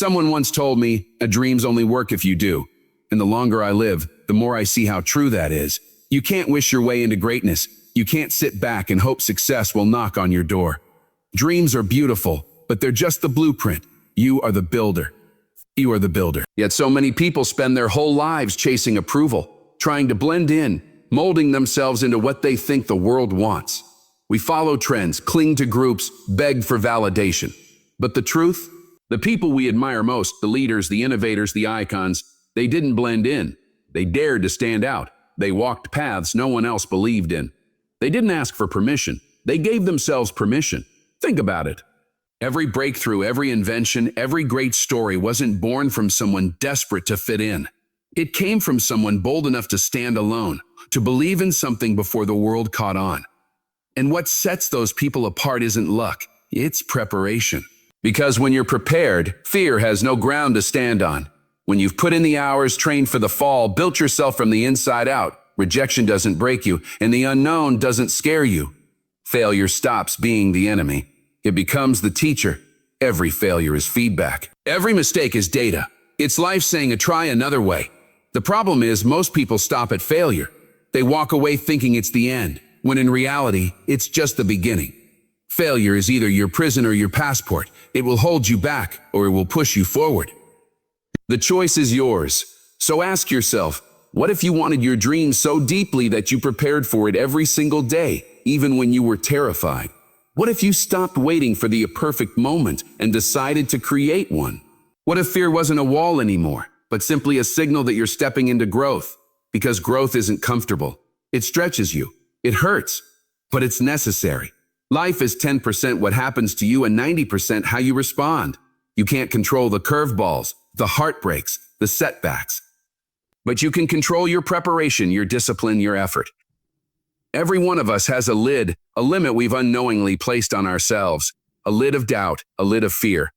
Someone once told me, dreams only work if you do. And the longer I live, the more I see how true that is. You can't wish your way into greatness. You can't sit back and hope success will knock on your door. Dreams are beautiful, but they're just the blueprint. You are the builder. You are the builder. Yet so many people spend their whole lives chasing approval, trying to blend in, molding themselves into what they think the world wants. We follow trends, cling to groups, beg for validation. But the truth? The people we admire most, the leaders, the innovators, the icons, they didn't blend in. They dared to stand out. They walked paths no one else believed in. They didn't ask for permission. They gave themselves permission. Think about it. Every breakthrough, every invention, every great story wasn't born from someone desperate to fit in. It came from someone bold enough to stand alone, to believe in something before the world caught on. And what sets those people apart isn't luck, it's preparation. Because when you're prepared, fear has no ground to stand on. When you've put in the hours, trained for the fall, built yourself from the inside out, rejection doesn't break you, and the unknown doesn't scare you. Failure stops being the enemy. It becomes the teacher. Every failure is feedback. Every mistake is data. It's life saying, try another way. The problem is most people stop at failure. They walk away thinking it's the end, when in reality, it's just the beginning. Failure is either your prison or your passport. It will hold you back or it will push you forward. The choice is yours. So ask yourself, what if you wanted your dream so deeply that you prepared for it every single day, even when you were terrified? What if you stopped waiting for the perfect moment and decided to create one? What if fear wasn't a wall anymore, but simply a signal that you're stepping into growth? Because growth isn't comfortable. It stretches you. It hurts, but it's necessary. Life is 10% what happens to you and 90% how you respond. You can't control the curveballs, the heartbreaks, the setbacks. But you can control your preparation, your discipline, your effort. Every one of us has a lid, a limit we've unknowingly placed on ourselves. A lid of doubt, a lid of fear,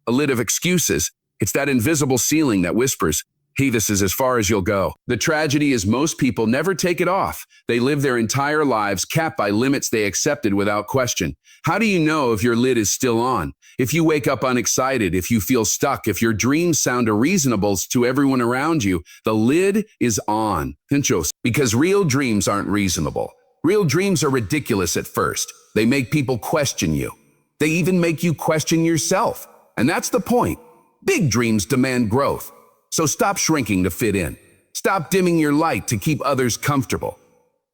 a lid of excuses. It's that invisible ceiling that whispers, hey, this is as far as you'll go. The tragedy is most people never take it off. They live their entire lives capped by limits they accepted without question. How do you know if your lid is still on? If you wake up unexcited, if you feel stuck, if your dreams sound unreasonable to everyone around you, the lid is on. Pinchos. Because real dreams aren't reasonable. Real dreams are ridiculous at first. They make people question you. They even make you question yourself. And that's the point. Big dreams demand growth. So stop shrinking to fit in. Stop dimming your light to keep others comfortable.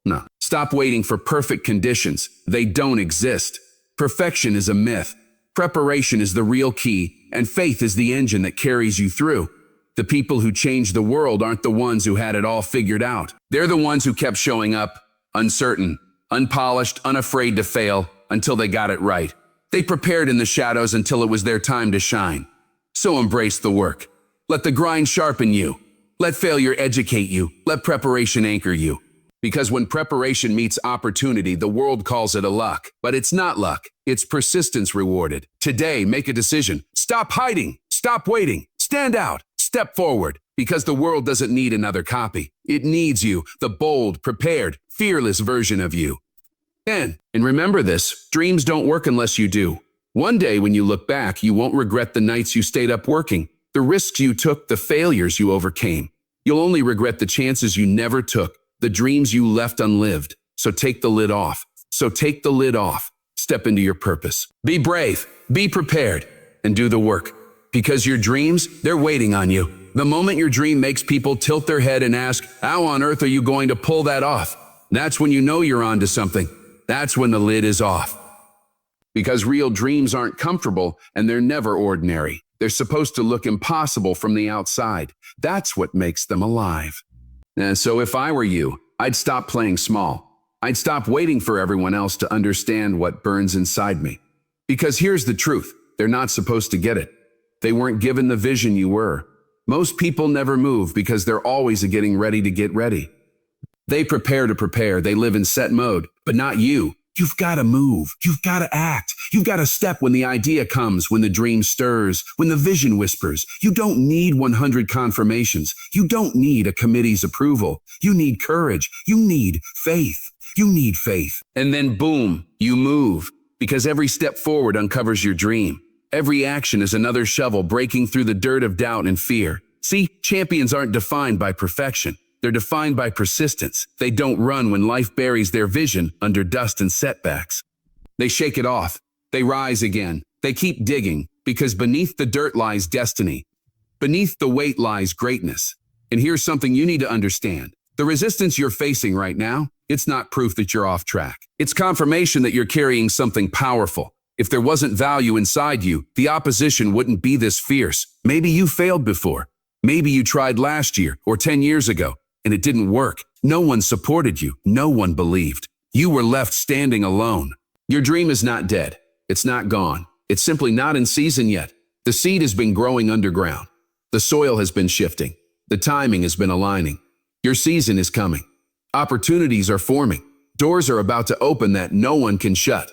No, stop waiting for perfect conditions. They don't exist. Perfection is a myth. Preparation is the real key, and faith is the engine that carries you through. The people who change the world aren't the ones who had it all figured out. They're the ones who kept showing up, uncertain, unpolished, unafraid to fail, until they got it right. They prepared in the shadows until it was their time to shine. So embrace the work. Let the grind sharpen you. Let failure educate you. Let preparation anchor you. Because when preparation meets opportunity, the world calls it a luck. But it's not luck. It's persistence rewarded. Today, make a decision. Stop hiding. Stop waiting. Stand out. Step forward. Because the world doesn't need another copy. It needs you, the bold, prepared, fearless version of you. And remember this, dreams don't work unless you do. One day when you look back, you won't regret the nights you stayed up working, the risks you took, the failures you overcame. You'll only regret the chances you never took, the dreams you left unlived. So take the lid off. Step into your purpose. Be brave, be prepared, and do the work. Because your dreams, they're waiting on you. The moment your dream makes people tilt their head and ask, how on earth are you going to pull that off? That's when you know you're onto something. That's when the lid is off. Because real dreams aren't comfortable and they're never ordinary. They're supposed to look impossible from the outside. That's what makes them alive. And so if I were you, I'd stop playing small. I'd stop waiting for everyone else to understand what burns inside me. Because here's the truth. They're not supposed to get it. They weren't given the vision you were. Most people never move because they're always getting ready to get ready. They prepare to prepare. They live in set mode, but not you. You've got to move. You've got to act. You've got to step when the idea comes, when the dream stirs, when the vision whispers. You don't need 100 confirmations. You don't need a committee's approval. You need courage. You need faith. You need faith. And then boom, you move. Because every step forward uncovers your dream. Every action is another shovel breaking through the dirt of doubt and fear. See, champions aren't defined by perfection. They're defined by persistence. They don't run when life buries their vision under dust and setbacks. They shake it off. They rise again. They keep digging, because beneath the dirt lies destiny. Beneath the weight lies greatness. And here's something you need to understand. The resistance you're facing right now, it's not proof that you're off track. It's confirmation that you're carrying something powerful. If there wasn't value inside you, the opposition wouldn't be this fierce. Maybe you failed before. Maybe you tried last year or 10 years ago, and it didn't work. No one supported you. No one believed. You were left standing alone. Your dream is not dead. It's not gone. It's simply not in season yet. The seed has been growing underground. The soil has been shifting. The timing has been aligning. Your season is coming. Opportunities are forming. Doors are about to open that no one can shut.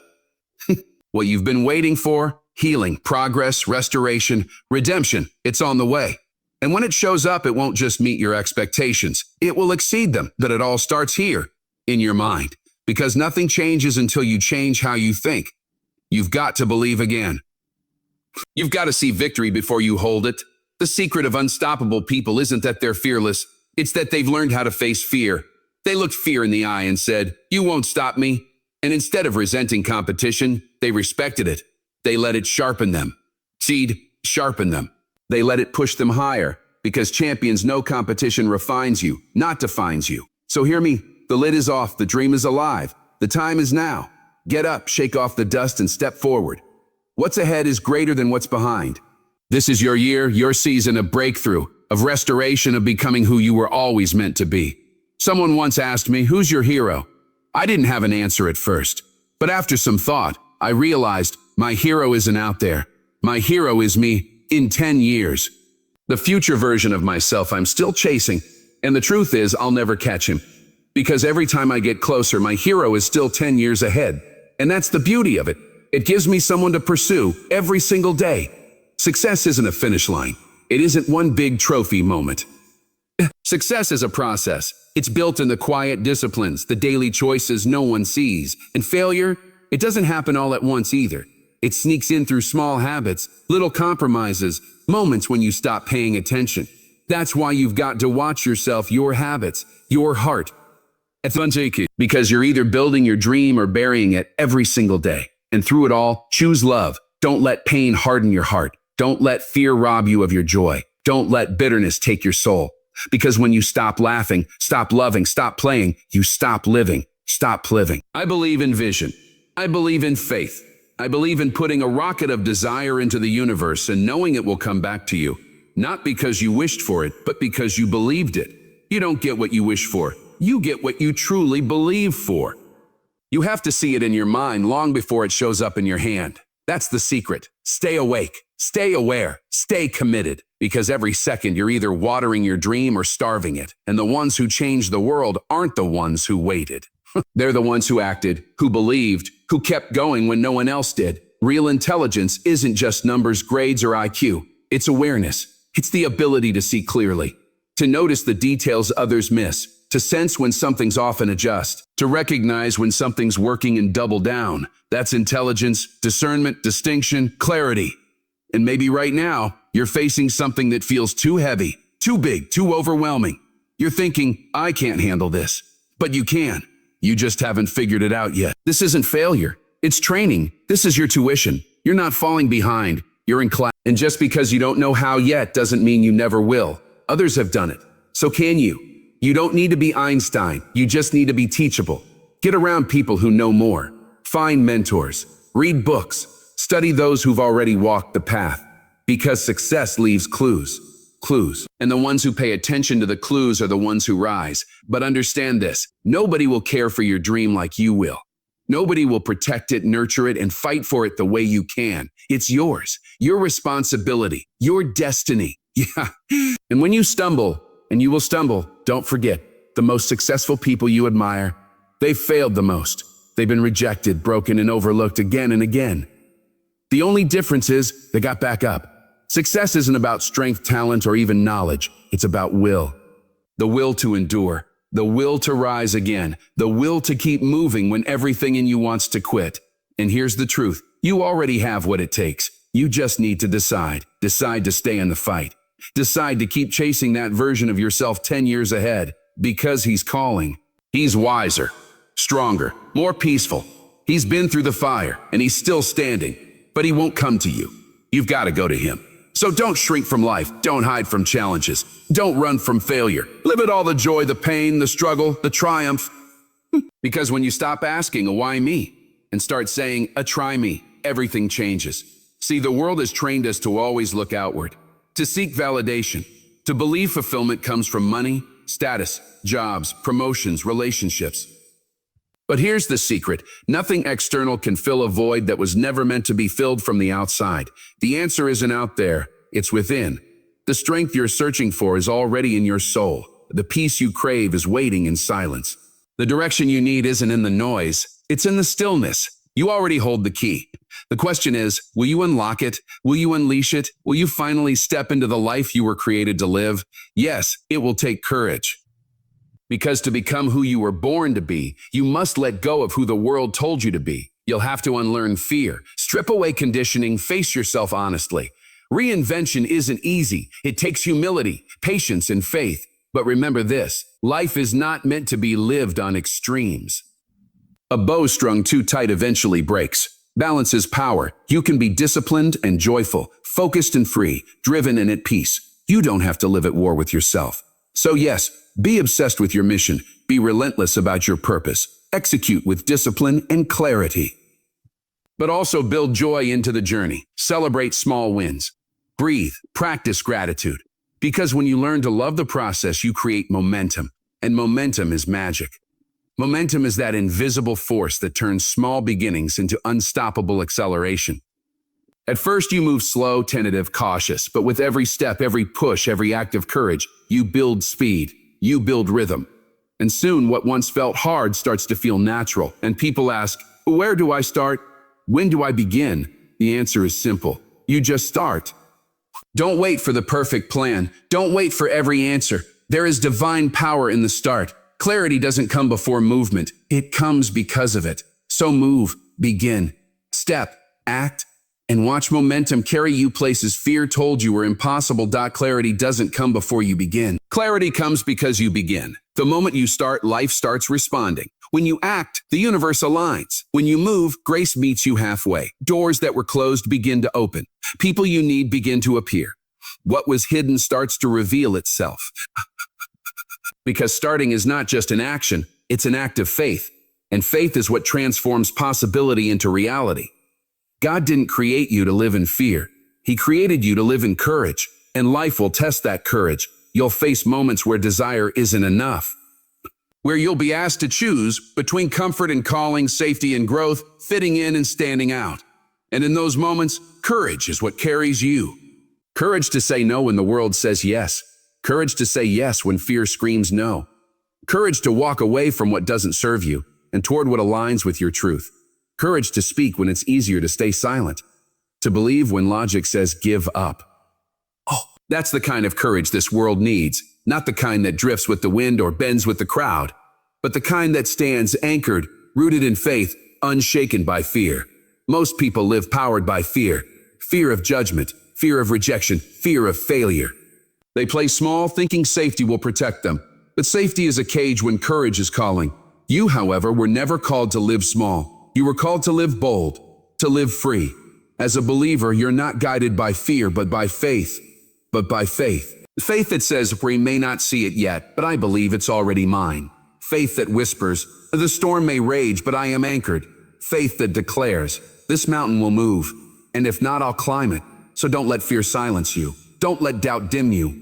What you've been waiting for, healing, progress, restoration, redemption, it's on the way. And when it shows up, it won't just meet your expectations. It will exceed them. That it all starts here, in your mind. Because nothing changes until you change how you think. You've got to believe again. You've got to see victory before you hold it. The secret of unstoppable people isn't that they're fearless. It's that they've learned how to face fear. They looked fear in the eye and said, "You won't stop me." And instead of resenting competition, they respected it. They let it sharpen them. Seed, sharpen them. They let it push them higher, because champions know competition refines you, not defines you. So hear me, the lid is off, the dream is alive. The time is now. Get up, shake off the dust, and step forward. What's ahead is greater than what's behind. This is your year, your season of breakthrough, of restoration, of becoming who you were always meant to be. Someone once asked me, "Who's your hero?" I didn't have an answer at first, but after some thought, I realized my hero isn't out there. My hero is me in 10 years. The future version of myself I'm still chasing, and the truth is I'll never catch him. Because every time I get closer, my hero is still 10 years ahead. And that's the beauty of it. It gives me someone to pursue every single day. Success isn't a finish line. It isn't one big trophy moment. Success is a process. It's built in the quiet disciplines, the daily choices no one sees. And failure, it doesn't happen all at once either. It sneaks in through small habits, little compromises, moments when you stop paying attention. That's why you've got to watch yourself, your habits, your heart. Because you're either building your dream or burying it every single day. And through it all, choose love. Don't let pain harden your heart. Don't let fear rob you of your joy. Don't let bitterness take your soul. Because when you stop laughing, stop loving, stop playing, you stop living. Stop living. I believe in vision. I believe in faith. I believe in putting a rocket of desire into the universe and knowing it will come back to you. Not because you wished for it, but because you believed it. You don't get what you wish for. You get what you truly believe for. You have to see it in your mind long before it shows up in your hand. That's the secret. Stay awake. Stay aware. Stay committed. Because every second you're either watering your dream or starving it. And the ones who change the world aren't the ones who waited. They're the ones who acted, who believed, who kept going when no one else did. Real intelligence isn't just numbers, grades, or IQ. It's awareness. It's the ability to see clearly, to notice the details others miss, to sense when something's off and adjust, to recognize when something's working and double down. That's intelligence, discernment, distinction, clarity. And maybe right now, you're facing something that feels too heavy, too big, too overwhelming. You're thinking, "I can't handle this." But you can. You just haven't figured it out yet. This isn't failure. It's training. This is your tuition. You're not falling behind. You're in class. And just because you don't know how yet doesn't mean you never will. Others have done it. So can you. You don't need to be Einstein. You just need to be teachable. Get around people who know more. Find mentors. Read books. Study those who've already walked the path. Because success leaves clues. Clues. And the ones who pay attention to the clues are the ones who rise. But understand this, nobody will care for your dream like you will. Nobody will protect it, nurture it, and fight for it the way you can. It's yours, your responsibility, your destiny. Yeah. And when you stumble, and you will stumble, don't forget, the most successful people you admire, they've failed the most. They've been rejected, broken, and overlooked again and again. The only difference is they got back up. Success isn't about strength, talent, or even knowledge. It's about will. The will to endure, the will to rise again, the will to keep moving when everything in you wants to quit. And here's the truth. You already have what it takes. You just need to decide. Decide to stay in the fight. Decide to keep chasing that version of yourself 10 years ahead, because he's calling. He's wiser, stronger, more peaceful. He's been through the fire, and he's still standing, but he won't come to you. You've got to go to him. So don't shrink from life. Don't hide from challenges. Don't run from failure. Live it all, the joy, the pain, the struggle, the triumph. Because when you stop asking a why me and start saying a try me, everything changes. See, the world has trained us to always look outward, to seek validation, to believe fulfillment comes from money, status, jobs, promotions, relationships. But here's the secret. Nothing external can fill a void that was never meant to be filled from the outside. The answer isn't out there, it's within. The strength you're searching for is already in your soul. The peace you crave is waiting in silence. The direction you need isn't in the noise, it's in the stillness. You already hold the key. The question is, will you unlock it? Will you unleash it? Will you finally step into the life you were created to live? Yes, it will take courage. Because to become who you were born to be, you must let go of who the world told you to be. You'll have to unlearn fear, strip away conditioning, face yourself honestly. Reinvention isn't easy. It takes humility, patience, and faith. But remember this, life is not meant to be lived on extremes. A bow strung too tight eventually breaks. Balance is power. You can be disciplined and joyful, focused and free, driven and at peace. You don't have to live at war with yourself. So yes, be obsessed with your mission. Be relentless about your purpose. Execute with discipline and clarity. But also build joy into the journey. Celebrate small wins. Breathe. Practice gratitude. Because when you learn to love the process, you create momentum. And momentum is magic. Momentum is that invisible force that turns small beginnings into unstoppable acceleration. At first, you move slow, tentative, cautious, but with every step, every push, every act of courage, you build speed, you build rhythm. And soon, what once felt hard starts to feel natural, and people ask, where do I start? When do I begin? The answer is simple. You just start. Don't wait for the perfect plan. Don't wait for every answer. There is divine power in the start. Clarity doesn't come before movement. It comes because of it. So move, begin, step, act, and watch momentum carry you places fear told you were impossible. Clarity doesn't come before you begin. Clarity comes because you begin. The moment you start, life starts responding. When you act, the universe aligns. When you move, grace meets you halfway. Doors that were closed begin to open. People you need begin to appear. What was hidden starts to reveal itself. Because starting is not just an action, it's an act of faith. And faith is what transforms possibility into reality. God didn't create you to live in fear. He created you to live in courage. And life will test that courage. You'll face moments where desire isn't enough. Where you'll be asked to choose between comfort and calling, safety and growth, fitting in and standing out. And in those moments, courage is what carries you. Courage to say no when the world says yes. Courage to say yes when fear screams no. Courage to walk away from what doesn't serve you and toward what aligns with your truth. Courage to speak when it's easier to stay silent. To believe when logic says give up. Oh, that's the kind of courage this world needs. Not the kind that drifts with the wind or bends with the crowd, but the kind that stands anchored, rooted in faith, unshaken by fear. Most people live powered by fear. Fear of judgment, fear of rejection, fear of failure. They play small, thinking safety will protect them. But safety is a cage when courage is calling. You, however, were never called to live small. You were called to live bold, to live free. As a believer, you're not guided by fear, but by faith. Faith that says, we may not see it yet, but I believe it's already mine. Faith that whispers, the storm may rage, but I am anchored. Faith that declares, this mountain will move, and if not, I'll climb it. So don't let fear silence you. Don't let doubt dim you.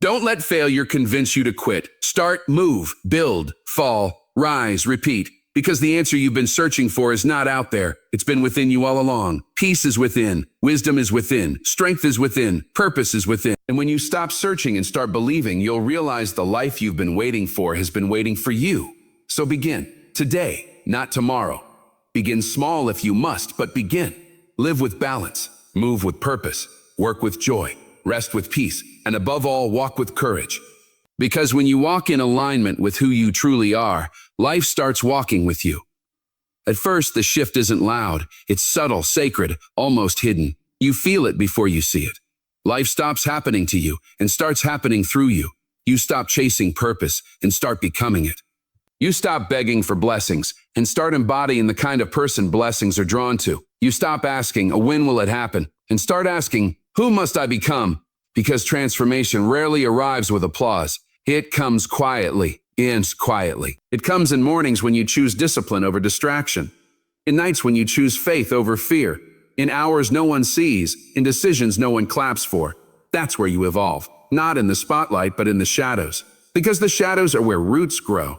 Don't let failure convince you to quit. Start, move, build, fall, rise, repeat. Because the answer you've been searching for is not out there. It's been within you all along. Peace is within. Wisdom is within. Strength is within. Purpose is within. And when you stop searching and start believing, you'll realize the life you've been waiting for has been waiting for you. So begin. Today, not tomorrow. Begin small if you must, but begin. Live with balance. Move with purpose. Work with joy. Rest with peace. And above all, walk with courage. Because when you walk in alignment with who you truly are, life starts walking with you. At first, the shift isn't loud. It's subtle, sacred, almost hidden. You feel it before you see it. Life stops happening to you and starts happening through you. You stop chasing purpose and start becoming it. You stop begging for blessings and start embodying the kind of person blessings are drawn to. You stop asking, when will it happen? And start asking, who must I become? Because transformation rarely arrives with applause. It comes quietly, ends quietly. It comes in mornings when you choose discipline over distraction. In nights when you choose faith over fear. In hours no one sees, in decisions no one claps for. That's where you evolve. Not in the spotlight, but in the shadows. Because the shadows are where roots grow.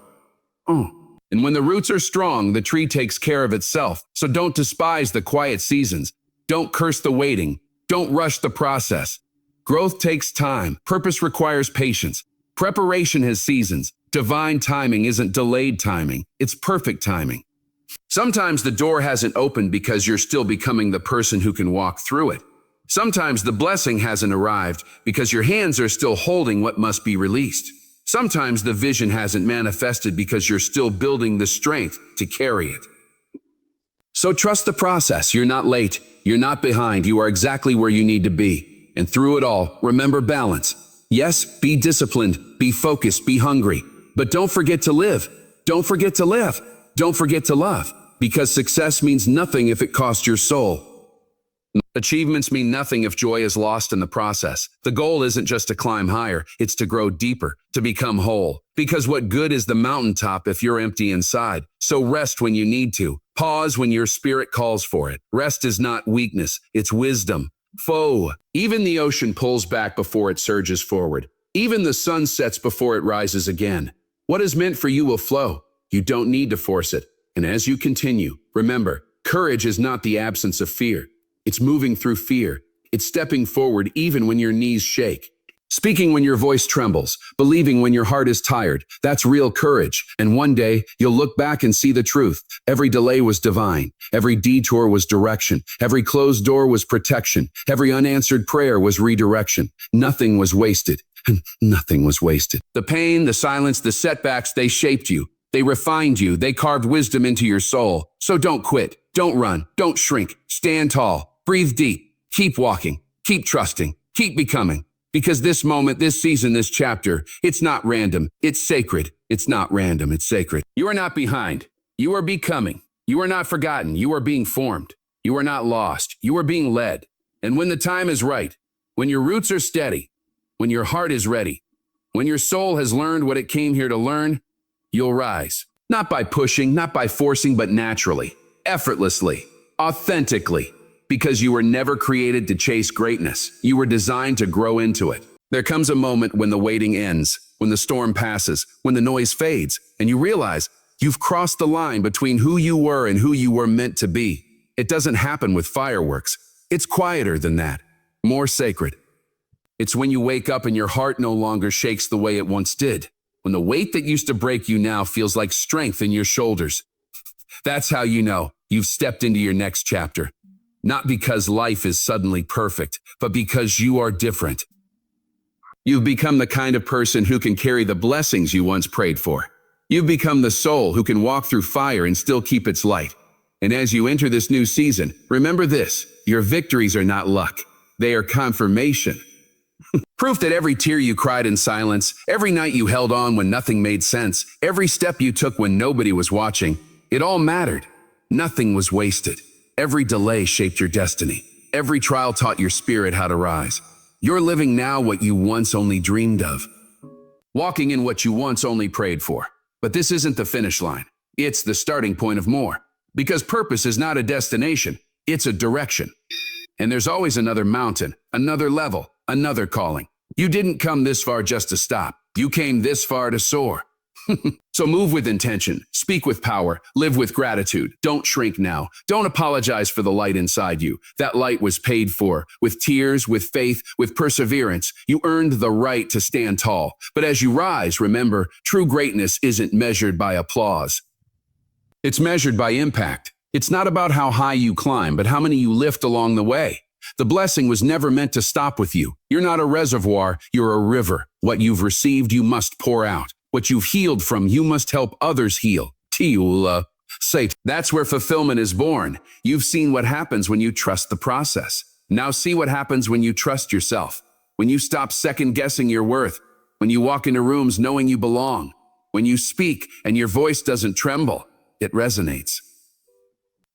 And when the roots are strong, the tree takes care of itself. So don't despise the quiet seasons. Don't curse the waiting. Don't rush the process. Growth takes time. Purpose requires patience. Preparation has seasons. Divine timing isn't delayed timing. It's perfect timing. Sometimes the door hasn't opened because you're still becoming the person who can walk through it. Sometimes the blessing hasn't arrived because your hands are still holding what must be released. Sometimes the vision hasn't manifested because you're still building the strength to carry it. So trust the process. You're not late. You're not behind. You are exactly where you need to be. And through it all, remember balance. Yes, be disciplined, be focused, be hungry. But don't forget to live. Don't forget to live. Don't forget to love. Because success means nothing if it costs your soul. Achievements mean nothing if joy is lost in the process. The goal isn't just to climb higher, it's to grow deeper, to become whole. Because what good is the mountaintop if you're empty inside? So rest when you need to. Pause when your spirit calls for it. Rest is not weakness, it's wisdom. Even the ocean pulls back before it surges forward. Even the sun sets before it rises again. What is meant for you will flow. You don't need to force it. And as you continue, remember, courage is not the absence of fear. It's moving through fear. It's stepping forward even when your knees shake. Speaking when your voice trembles. Believing when your heart is tired. That's real courage. And one day, you'll look back and see the truth. Every delay was divine. Every detour was direction. Every closed door was protection. Every unanswered prayer was redirection. Nothing was wasted. Nothing was wasted. The pain, the silence, the setbacks, they shaped you. They refined you. They carved wisdom into your soul. So don't quit. Don't run. Don't shrink. Stand tall. Breathe deep. Keep walking. Keep trusting. Keep becoming. Because this moment, this season, this chapter, it's not random. It's sacred. It's not random. It's sacred. You are not behind. You are becoming. You are not forgotten. You are being formed. You are not lost. You are being led. And when the time is right, when your roots are steady, when your heart is ready, when your soul has learned what it came here to learn, you'll rise. Not by pushing, not by forcing, but naturally, effortlessly, authentically. Because you were never created to chase greatness. You were designed to grow into it. There comes a moment when the waiting ends, when the storm passes, when the noise fades, and you realize you've crossed the line between who you were and who you were meant to be. It doesn't happen with fireworks. It's quieter than that, more sacred. It's when you wake up and your heart no longer shakes the way it once did. When the weight that used to break you now feels like strength in your shoulders. That's how you know you've stepped into your next chapter. Not because life is suddenly perfect, but because you are different. You've become the kind of person who can carry the blessings you once prayed for. You've become the soul who can walk through fire and still keep its light. And as you enter this new season, remember this, your victories are not luck. They are confirmation. Proof that every tear you cried in silence, every night you held on when nothing made sense, every step you took when nobody was watching, it all mattered. Nothing was wasted. Every delay shaped your destiny. Every trial taught your spirit how to rise. You're living now what you once only dreamed of. Walking in what you once only prayed for. But this isn't the finish line. It's the starting point of more. Because purpose is not a destination. It's a direction. And there's always another mountain, another level, another calling. You didn't come this far just to stop. You came this far to soar. So move with intention, speak with power, live with gratitude. Don't shrink now. Don't apologize for the light inside you. That light was paid for, with tears, with faith, with perseverance. You earned the right to stand tall. But as you rise, remember, true greatness isn't measured by applause. It's measured by impact. It's not about how high you climb, but how many you lift along the way. The blessing was never meant to stop with you. You're not a reservoir, you're a river. What you've received, you must pour out. What you've healed from, you must help others heal. Say, that's where fulfillment is born. You've seen what happens when you trust the process. Now see what happens when you trust yourself, when you stop second-guessing your worth, when you walk into rooms knowing you belong, when you speak and your voice doesn't tremble, it resonates.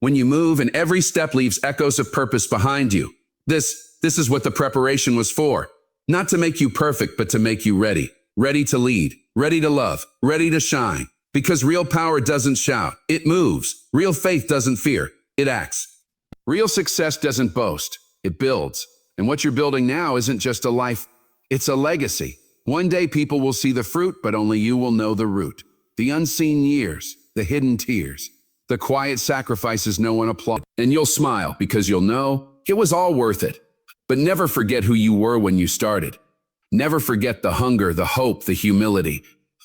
When you move and every step leaves echoes of purpose behind you. This is what the preparation was for. Not to make you perfect, but to make you ready. Ready to lead, ready to love, ready to shine. Because real power doesn't shout, it moves. Real faith doesn't fear, it acts. Real success doesn't boast, it builds. And what you're building now isn't just a life, it's a legacy. One day people will see the fruit, but only you will know the root. The unseen years, the hidden tears, the quiet sacrifices no one applauds. And you'll smile because you'll know it was all worth it. But never forget who you were when you started. Never forget the hunger, the hope, the humility.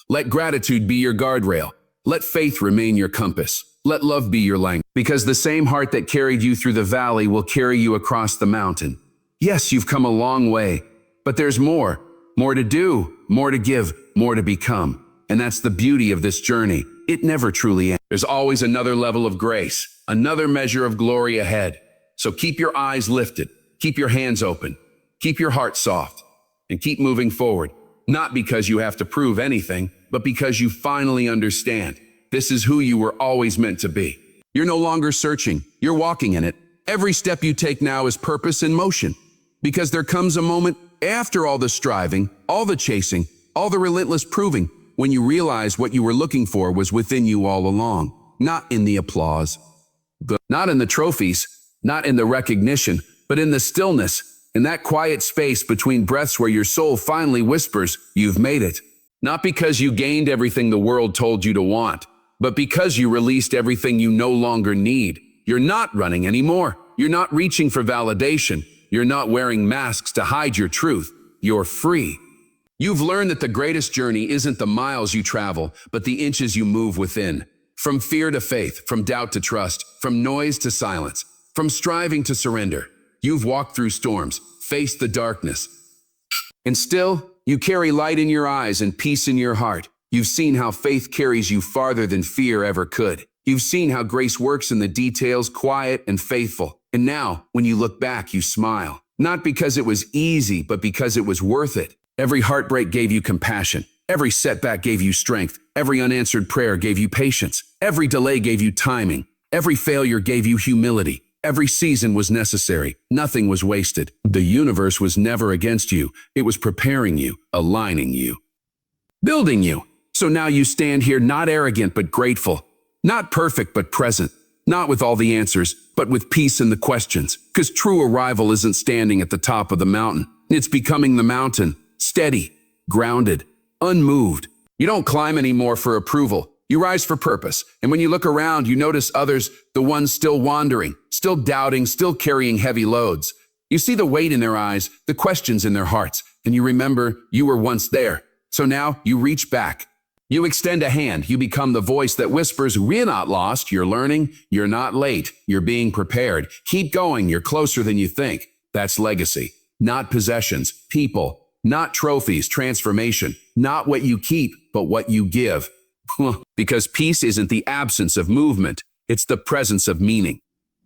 Let gratitude be your guardrail. Let faith remain your compass. Let love be your language. Because the same heart that carried you through the valley will carry you across the mountain. Yes, you've come a long way, but there's more. More to do, more to give, more to become. And that's the beauty of this journey. It never truly ends. There's always another level of grace, another measure of glory ahead. So keep your eyes lifted, keep your hands open, keep your heart soft, and keep moving forward. Not because you have to prove anything, but because you finally understand. This is who you were always meant to be. You're no longer searching, you're walking in it. Every step you take now is purpose in motion. Because there comes a moment after all the striving, all the chasing, all the relentless proving, when you realize what you were looking for was within you all along. Not in the applause, not in the trophies, not in the recognition, but in the stillness, in that quiet space between breaths where your soul finally whispers, you've made it. Not because you gained everything the world told you to want, but because you released everything you no longer need. You're not running anymore. You're not reaching for validation. You're not wearing masks to hide your truth. You're free. You've learned that the greatest journey isn't the miles you travel, but the inches you move within. From fear to faith, from doubt to trust, from noise to silence, from striving to surrender. You've walked through storms, faced the darkness. And still, you carry light in your eyes and peace in your heart. You've seen how faith carries you farther than fear ever could. You've seen how grace works in the details, quiet and faithful. And now, when you look back, you smile. Not because it was easy, but because it was worth it. Every heartbreak gave you compassion. Every setback gave you strength. Every unanswered prayer gave you patience. Every delay gave you timing. Every failure gave you humility. Every season was necessary. Nothing was wasted. The universe was never against you. It was preparing you, aligning you, building you. So now you stand here not arrogant but grateful. Not perfect but present. Not with all the answers, but with peace in the questions. Because true arrival isn't standing at the top of the mountain. It's becoming the mountain. Steady, grounded, unmoved. You don't climb anymore for approval. You rise for purpose. And when you look around, you notice others, the ones still wandering, still doubting, still carrying heavy loads. You see the weight in their eyes, the questions in their hearts, and you remember you were once there. So now you reach back. You extend a hand. You become the voice that whispers, we're not lost, you're learning, you're not late, you're being prepared. Keep going, you're closer than you think. That's legacy. Not possessions, people, not trophies, transformation. Not what you keep, but what you give. Because peace isn't the absence of movement, it's the presence of meaning.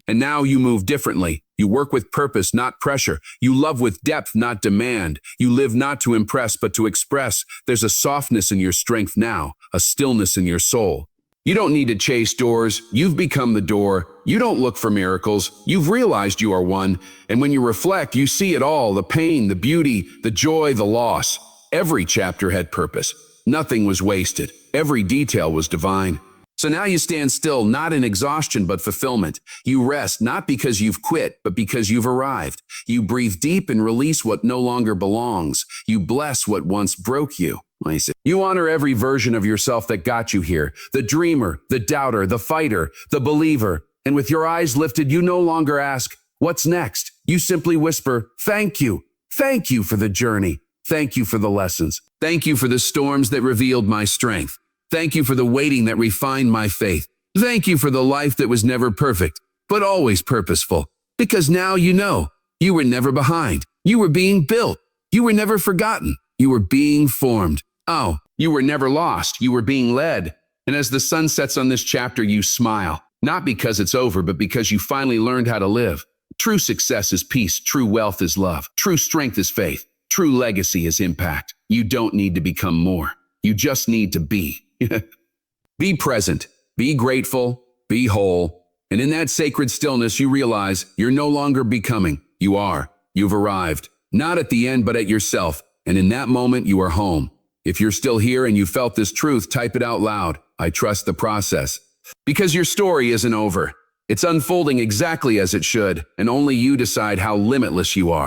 And now you move differently. You work with purpose, not pressure. You love with depth, not demand. You live not to impress, but to express. There's a softness in your strength now, a stillness in your soul. You don't need to chase doors. You've become the door. You don't look for miracles. You've realized you are one. And when you reflect, you see it all, the pain, the beauty, the joy, the loss. Every chapter had purpose. Nothing was wasted. Every detail was divine. So now you stand still, not in exhaustion, but fulfillment. You rest, not because you've quit, but because you've arrived. You breathe deep and release what no longer belongs. You bless what once broke you. You honor every version of yourself that got you here. The dreamer, the doubter, the fighter, the believer. And with your eyes lifted, you no longer ask, what's next? You simply whisper, thank you. Thank you for the journey. Thank you for the lessons. Thank you for the storms that revealed my strength. Thank you for the waiting that refined my faith. Thank you for the life that was never perfect, but always purposeful. Because now you know, you were never behind. You were being built. You were never forgotten. You were being formed. Oh, you were never lost. You were being led. And as the sun sets on this chapter, you smile. Not because it's over, but because you finally learned how to live. True success is peace. True wealth is love. True strength is faith. True legacy is impact. You don't need to become more. You just need to be. Be present. Be grateful. Be whole. And in that sacred stillness, you realize you're no longer becoming. You are. You've arrived. Not at the end, but at yourself. And in that moment, you are home. If you're still here and you felt this truth, type it out loud. I trust the process. Because your story isn't over. It's unfolding exactly as it should, and only you decide how limitless you are.